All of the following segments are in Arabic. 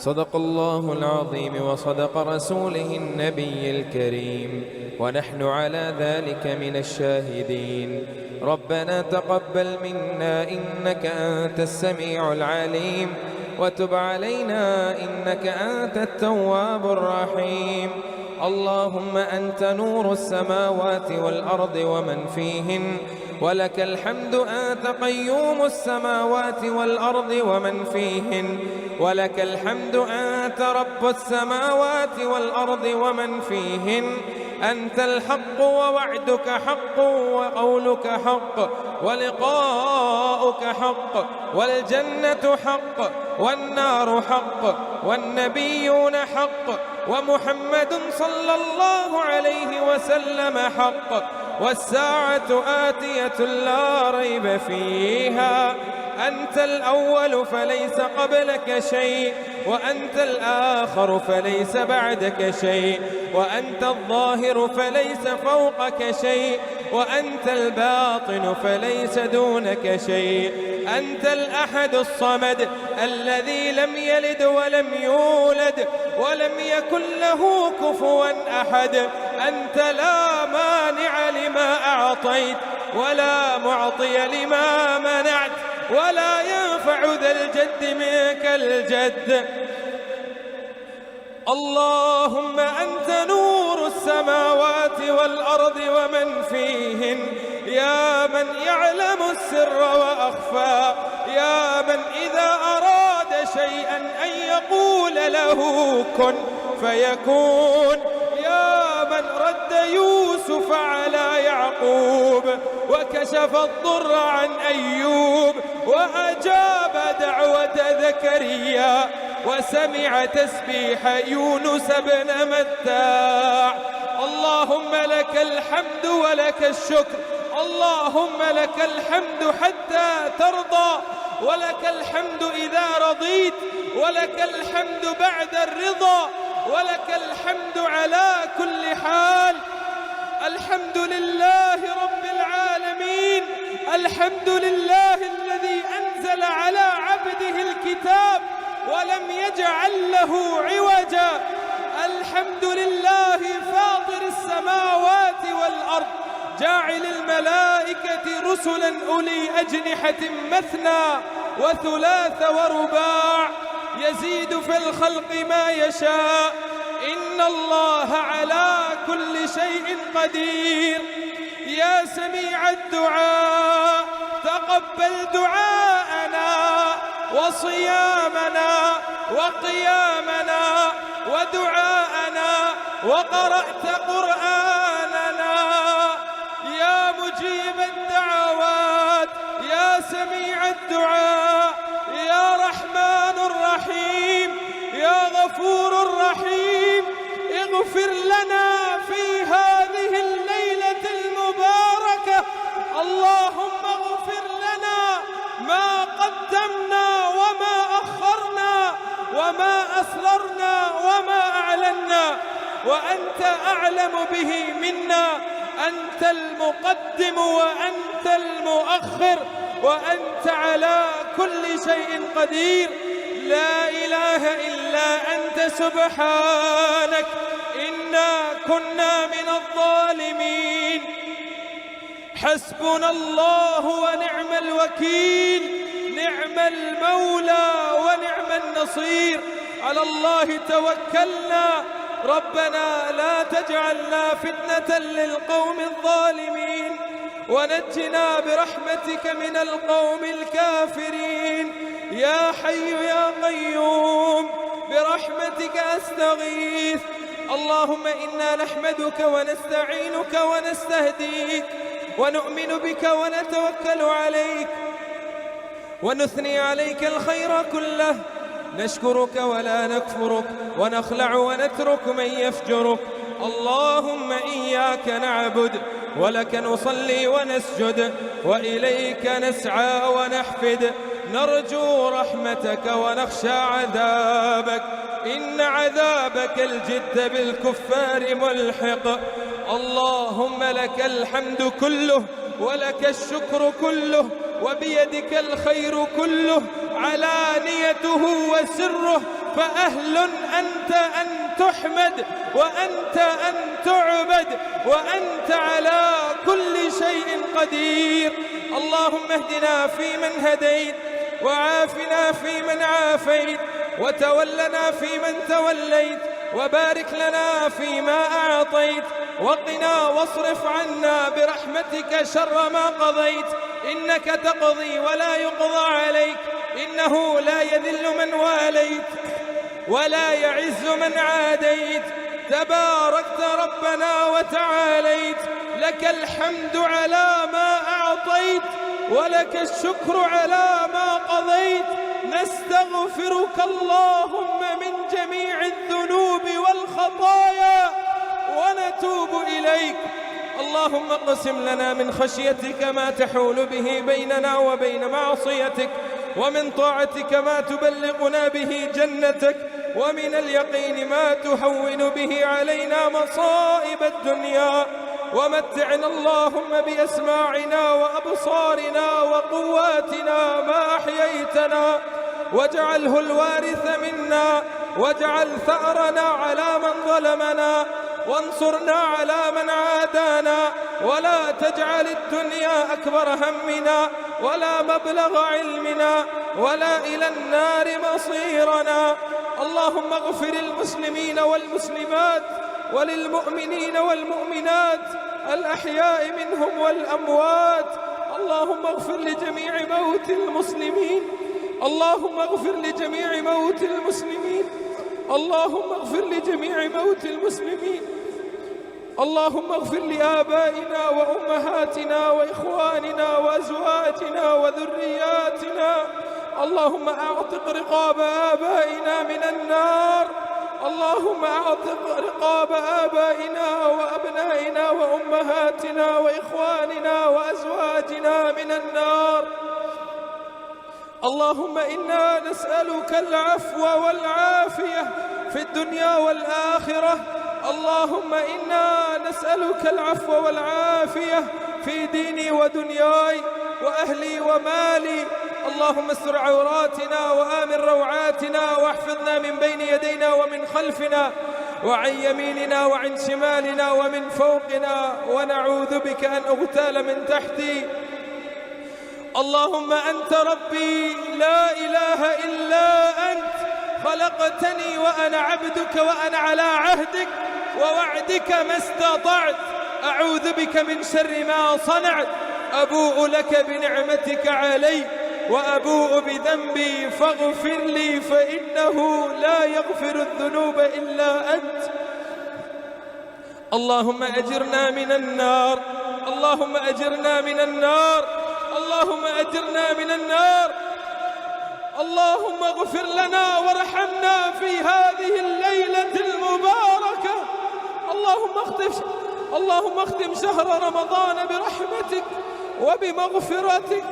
صدق الله العظيم وصدق رسوله النبي الكريم، ونحن على ذلك من الشاهدين. ربنا تقبل منا إنك أنت السميع العليم، وتب علينا إنك أنت التواب الرحيم. اللهم أنت نور السماوات والأرض ومن فيهن، ولك الحمد أنت قيوم السماوات والأرض ومن فيهن، ولك الحمد أنت رب السماوات والأرض ومن فيهن. أنت الحق ووعدك حق وقولك حق ولقاؤك حق، والجنة حق والنار حق والنبيون حق ومحمد صلى الله عليه وسلم حق، والساعة آتية لا ريب فيها. أنت الأول فليس قبلك شيء، وأنت الآخر فليس بعدك شيء، وأنت الظاهر فليس فوقك شيء، وأنت الباطن فليس دونك شيء. أنت الأحد الصمد الذي لم يلد ولم يولد ولم يكن له كفوا أحد. أنت لا مانع لما أعطيت ولا معطي لما منعت، ولا ينفع ذا الجد منك الجد. اللهم أنت نور السماوات والأرض ومن فيهن، يا من يعلم السر وأخفى، يا من إذا أراد شيئا أن يقول له كن فيكون، يا من رد يوسف على يعقوب وكشف الضر عن أيوب وأجاب دعوة زكريا وسمع تسبيح يونس بن متاع. اللهم لك الحمد ولك الشكر، اللهم لك الحمد حتى ترضى، ولك الحمد إذا رضيت، ولك الحمد بعد الرضا، ولك الحمد على كل حال. الحمد لله رب العالمين، الحمد لله الذي أنزل على عبده الكتاب ولم يجعل له عوجا. الحمد لله فاطر السماوات والأرض، جاعل الملائكة رسلا أولي أجنحة مثنى وثلاث ورباع، يزيد في الخلق ما يشاء، إن الله على كل شيء قدير. يا سميع الدعاء تقبل دعاءنا وصيامنا وقيامنا ودعاءنا وقرأت قرآننا. يا مجيب الدعوات، يا سميع الدعاء، يا رحمن الرحيم، يا غفور رحيم، اغفر لنا في هذه الليلة المباركة. اللهم اغفر لنا ما قدمنا وما أخرنا وما أسررنا وما أعلنا، وأنت أعلم به منا. أنت المقدم وأنت المؤخر، وأنت على كل شيء قدير. لا إله إلا أنت سبحانك إنا كنا من الظالمين. حسبنا الله ونعم الوكيل، نعم المولى ونعم النصير. على الله توكلنا، ربنا لا تجعلنا فتنة للقوم الظالمين، ونجنا برحمتك من القوم الكافرين. يا حي يا قيوم برحمتك أستغيث. اللهم إنا نحمدك ونستعينك ونستهديك ونؤمن بك ونتوكل عليك ونثني عليك الخير كله، نشكرك ولا نكفرك، ونخلع ونترك من يفجرك. اللهم إياك نعبد ولك نصلي ونسجد، وإليك نسعى ونحفد، نرجو رحمتك ونخشى عذابك، إن عذابك الجد بالكفار ملحق. اللهم لك الحمد كله ولك الشكر كله، وبيدك الخير كله، علانيته وسره، فأهل أنت أن تحمد وأنت أن تعبد وأنت على كل شيء قدير. اللهم اهدنا فيمن هديت، وعافنا فيمن عافيت، وتولنا فيمن توليت، وبارك لنا فيما أعطيت، وقنا واصرف عنا برحمتك شر ما قضيت، إنك تقضي ولا يقضى عليك، إنه لا يذل من واليت ولا يعز من عاديت، تباركت ربنا وتعاليت، لك الحمد على ما أعطيت ولك الشكر على ما قضيت. نستغفرك اللهم من جميع الذنوب والخطايا ونتوب إليك. اللهم اقسم لنا من خشيتك ما تحول به بيننا وبين معصيتك، ومن طاعتك ما تبلغنا به جنتك، ومن اليقين ما تهون به علينا مصائب الدنيا، ومتعنا اللهم بأسماعنا وأبصارنا وقواتنا ما أحييتنا، واجعله الوارث منا، واجعل ثأرنا على من ظلمنا، وانصرنا على من عادانا، ولا تجعل الدنيا أكبر همنا ولا مبلغ علمنا ولا إلى النار مصيرنا. اللهم اغفر المسلمين والمسلمات وللمؤمنين والمؤمنات الأحياء منهم والأموات. اللهم اغفر لجميع موتى المسلمين، اللهم اغفر لجميع موتى المسلمين، اللهم اغفر لجميع موتى المسلمين. اللهم اغفر لآبائنا وأمهاتنا وإخواننا وأزواجنا وذرياتنا. اللهم أعتق رقاب آبائنا من النار، اللهم أعتق رقاب آبائنا وأبنائنا وأمهاتنا وإخواننا وأزواجنا من النار. اللهم إنا نسألك العفو والعافية في الدنيا والآخرة. اللهم إنا نسألك العفو والعافية في ديني ودنياي وأهلي ومالي. اللهم استر عوراتنا وآمن روعاتنا، واحفظنا من بين يدينا ومن خلفنا وعن يميننا وعن شمالنا ومن فوقنا، ونعوذ بك أن أغتال من تحتي. اللهم أنت ربي لا إله إلا أنت، خلقتني وأنا عبدك وأنا على عهدك ووعدك ما استطعت، أعوذ بك من شر ما صنعت، أبوء لك بنعمتك علي وأبوء بذنبي فاغفر لي، فإنه لا يغفر الذنوب إلا أنت. اللهم أجرنا من النار، اللهم أجرنا من النار، اللهم أجرنا من النار. اللهم اغفر لنا وارحمنا في هذه الليلة المباركة. اللهم اختم شهر رمضان برحمتك وبمغفرتك.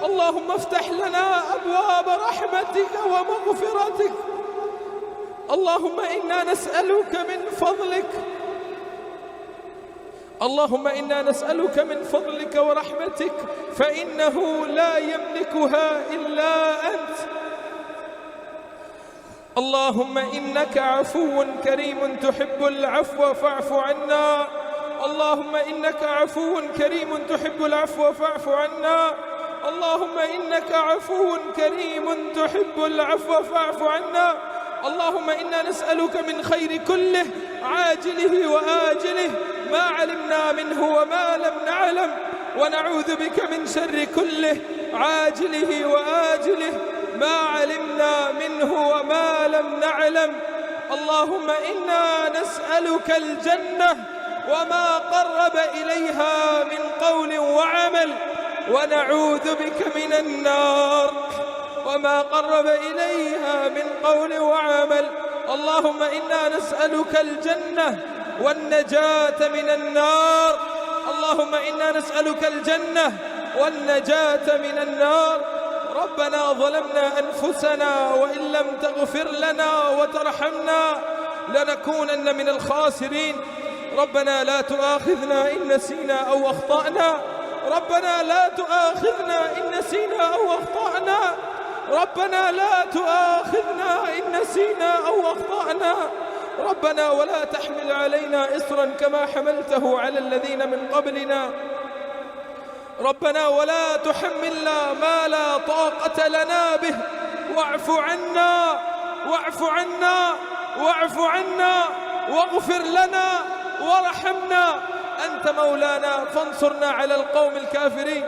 اللهم افتح لنا أبواب رحمتك ومغفرتك. اللهم إنا نسألك من فضلك، اللهم إنا نسألك من فضلك ورحمتك، فإنه لا يملكها إلا أنت. اللهم إنك عفو كريم تحب العفو فاعف عنا. اللهم إنك عفو كريم تحب العفو فاعف عنا. اللهم إنك عفو كريم تحب العفو فاعف عنا. اللهم إنا نسألك من خير كله عاجله وآجله ما علمنا منه وما لم نعلم، ونعوذ بك من شر كله عاجله وآجله ما علمنا منه وما لم نعلم. اللهم إنا نسألك الجنة وما قرب إليها من قول وعمل، ونعوذ بك من النار وما قرب إليها من قول وعمل. اللهم إنا نسألك الجنة والنجاة من النار. اللهم إنا نسألك الجنة والنجاة من النار. ربنا ظلمنا أنفسنا وإن لم تغفر لنا وترحمنا لنكونن من الخاسرين. ربنا لا تؤاخذنا إن نسينا أو أخطأنا، ربنا لا تؤاخذنا إن نسينا أو أخطأنا، ربنا لا تؤاخذنا إن نسينا أو أخطأنا، ربنا ولا تحمل علينا إصرا كما حملته على الذين من قبلنا، ربنا ولا تحملنا ما لا طاقة لنا به، واعف عنا واعف عنا واعف عنا واغفر لنا وارحمنا، أنت مولانا فانصرنا على القوم الكافرين.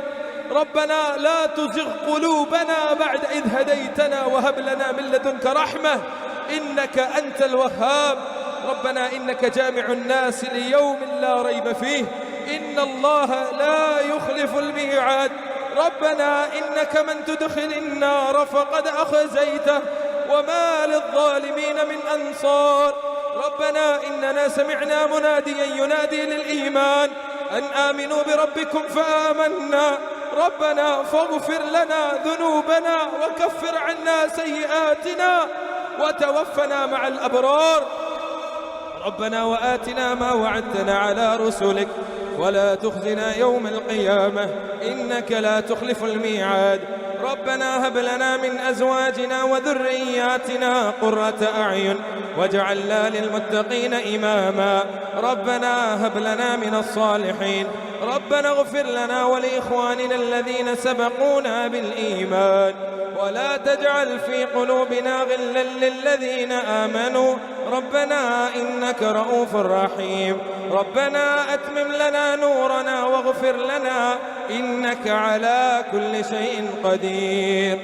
ربنا لا تزغ قلوبنا بعد إذ هديتنا وهب لنا من لدنك رحمة إنك أنت الوهاب. ربنا إنك جامع الناس ليوم لا ريب فيه، إن الله لا يخلف الميعاد. ربنا إنك من تدخل النار فقد أخزيته وما للظالمين من أنصار. ربنا إننا سمعنا مناديا ينادي للإيمان أن آمنوا بربكم فآمنا، ربنا فاغفر لنا ذنوبنا وكفر عنا سيئاتنا وتوفنا مع الأبرار. ربنا وآتنا ما وعدتنا على رسلك ولا تخزنا يوم القيامة إنك لا تخلف الميعاد. ربنا هب لنا من أزواجنا وذرياتنا قرة أعين واجعلنا للمتقين إماما. ربنا هب لنا من الصالحين. ربنا اغفر لنا ولإخواننا الذين سبقونا بالإيمان ولا تجعل في قلوبنا غلا للذين آمنوا ربنا إنك رؤوف رحيم. ربنا أتمم لنا نورنا واغفر لنا إنك على كل شيء قدير.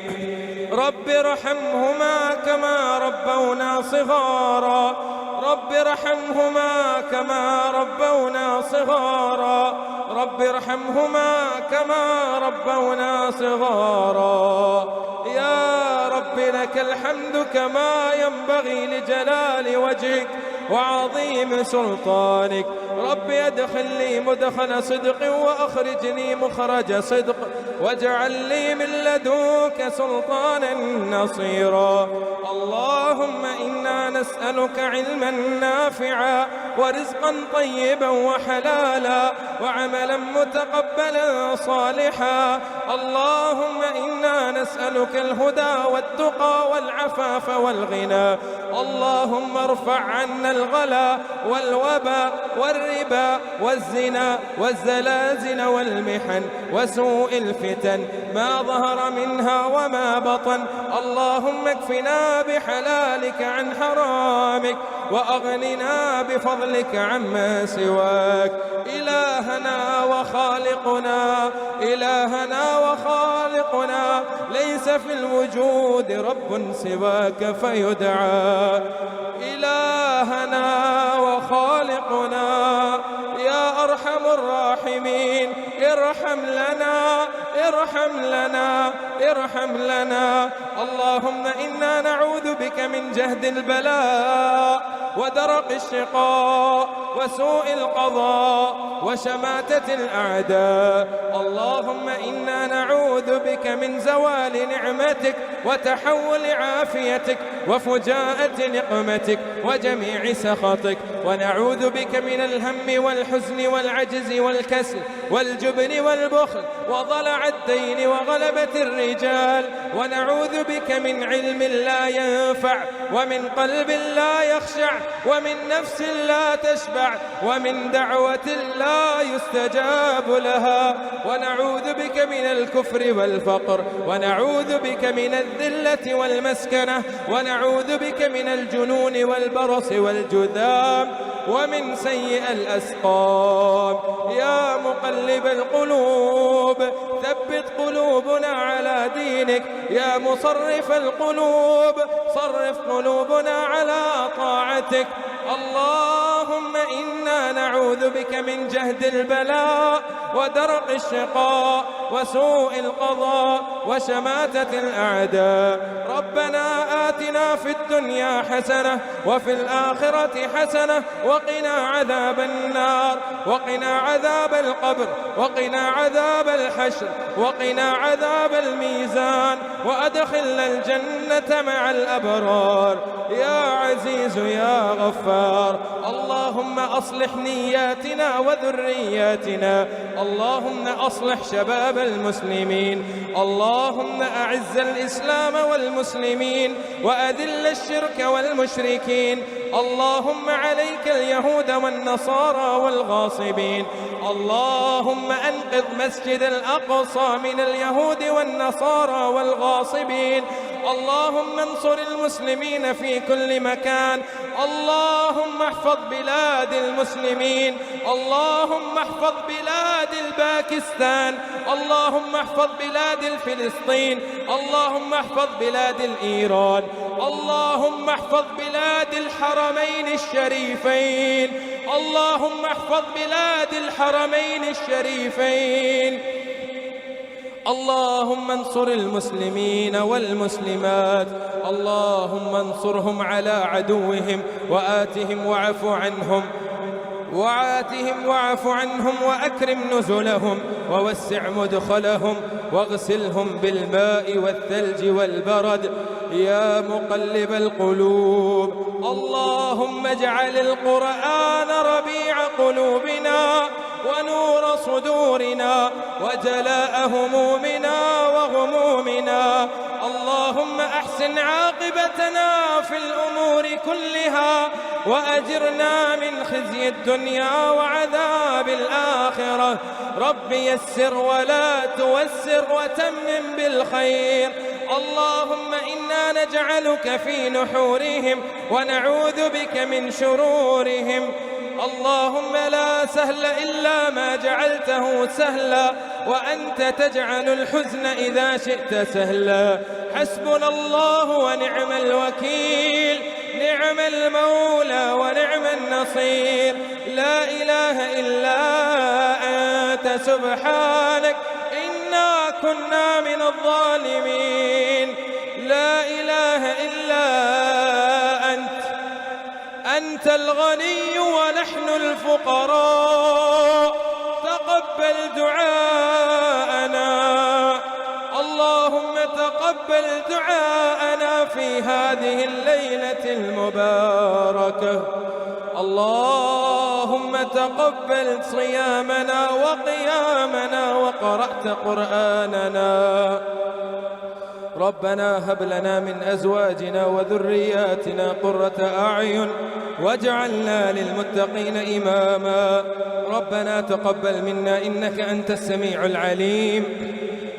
رب ارحمهما كما ربونا صغارا، رب ارحمهما كما ربونا صغارا، رب ارحمهما كما ربونا صغارا. يا رب لك الحمد كما ينبغي لجلال وجهك وعظيم سلطانك. رب ادخل لي مدخل صدق وأخرجني مخرج صدق واجعل لي من لدنك سلطانا نصيرا. اللهم إنا نسألك علما نافعا ورزقا طيبا وحلالا وعملا متقبلا صالحا. اللهم إنا نسألك الهدى والتقى والعفاف والغنى. اللهم ارفع عنا الغلا والوباء والربا والزنا والزلازل والمحن وسوء الفتن ما ظهر منها وما بطن. اللهم اكفنا بحلالك عن حرامك وأغننا بفضلك عما سواك. إلهنا وخالقنا إلهنا وخالقنا ليس في الوجود رب سواك فيدعى. إلهنا وخالقنا يا أرحم الراحمين ارحم لنا ارحم لنا ارحم لنا. اللهم إنا نعوذ بك من جهد البلاء ودرق الشقاء وسوء القضاء وشماتة الأعداء. اللهم إنا نعوذ بك من زوال نعمتك وتحول عافيتك وفجاءة نقمتك وجميع سخطك. ونعوذ بك من الهم والحزن والعجز والكسل والجبن والبخل وضلع الدين وغلبة الرجال. ونعوذ بك من علم لا ينفع ومن قلب لا يخشع ومن نفس لا تشبع ومن دعوة لا يستجاب لها. ونعوذ بك من الكفر والفقر ونعوذ بك من الذلة والمسكنة ونعوذ بك من الجنون والبرص والجذام ومن سيء الأسقام. يا مقلب القلوب ثبت قلوبنا على دينك. يا مصرف القلوب صرف قلوبنا على طاعتك. اللهم إنا نعوذ بك من جهد البلاء ودرق الشقاء وسوء القضاء وشماتة الأعداء. ربنا آتنا في الدنيا حسنة وفي الآخرة حسنة وقنا عذاب النار وقنا عذاب القبر وقنا عذاب الحشر وقنا عذاب الميزان وأدخلنا الجنة الجنة مع الأبرار يا عزيز يا غفار. اللهم أصلح نياتنا وذرياتنا، اللهم أصلح شباب المسلمين، اللهم أعز الإسلام والمسلمين وأذل الشرك والمشركين. اللهم عليك اليهود والنصارى والغاصبين. اللهم أنقذ مسجد الأقصى من اليهود والنصارى والغاصبين. اللهم انصر المسلمين في كل مكان. اللهم احفظ بلاد المسلمين، اللهم احفظ بلاد الباكستان، اللهم احفظ بلاد الفلسطين، اللهم احفظ بلاد الإيران، اللهم احفظ بلاد الحرمين الشريفين، اللهم احفظ بلاد الحرمين الشريفين. اللهم انصر المسلمين والمسلمات، اللهم انصرهم على عدوهم وآتهم واعف عنهم وأكرم نزلهم ووسع مدخلهم واغسلهم بالماء والثلج والبرد يا مقلب القلوب. اللهم اجعل القرآن ربيع قلوبنا ونور صدورنا وجلاء همومنا وغمومنا. اللهم أحسن عاقبتنا في الأمور كلها وأجرنا من خزي الدنيا وعذاب الآخرة. رب يسر ولا توسر وتمم بالخير. اللهم إنا نجعلك في نحورهم ونعوذ بك من شرورهم. اللهم لا سهل إلا ما جعلته سهلا وأنت تجعل الحزن إذا شئت سهلا. حسبنا الله ونعم الوكيل، نعم المولى ونعم النصير. لا إله إلا أنت سبحانك إنا كنا من الظالمين. لا إله إلا أنت الغني ونحن الفقراء. تقبل دعاءنا، اللهم تقبل دعاءنا في هذه الليلة المباركة. اللهم تقبل صيامنا وقيامنا وقرأت قرآننا. ربنا هب لنا من أزواجنا وذرياتنا قرة أعين واجعلنا للمتقين إماما. ربنا تقبل منا إنك أنت السميع العليم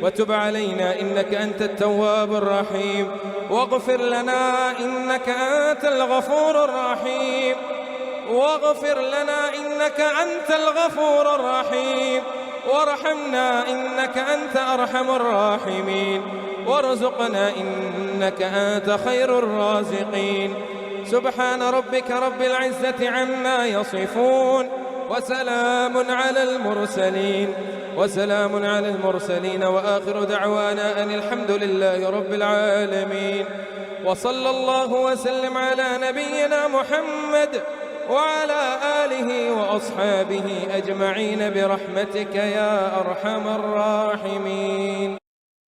وتب علينا إنك أنت التواب الرحيم، واغفر لنا إنك أنت الغفور الرحيم، واغفر لنا إنك أنت الغفور الرحيم، وارحمنا إنك أنت أرحم الراحمين، وارزقنا إنك أنت خير الرازقين. سبحان ربك رب العزة عما يصفون وسلام على المرسلين وآخر دعوانا أن الحمد لله رب العالمين. وصلى الله وسلم على نبينا محمد وعلى آله وأصحابه أجمعين برحمتك يا أرحم الراحمين.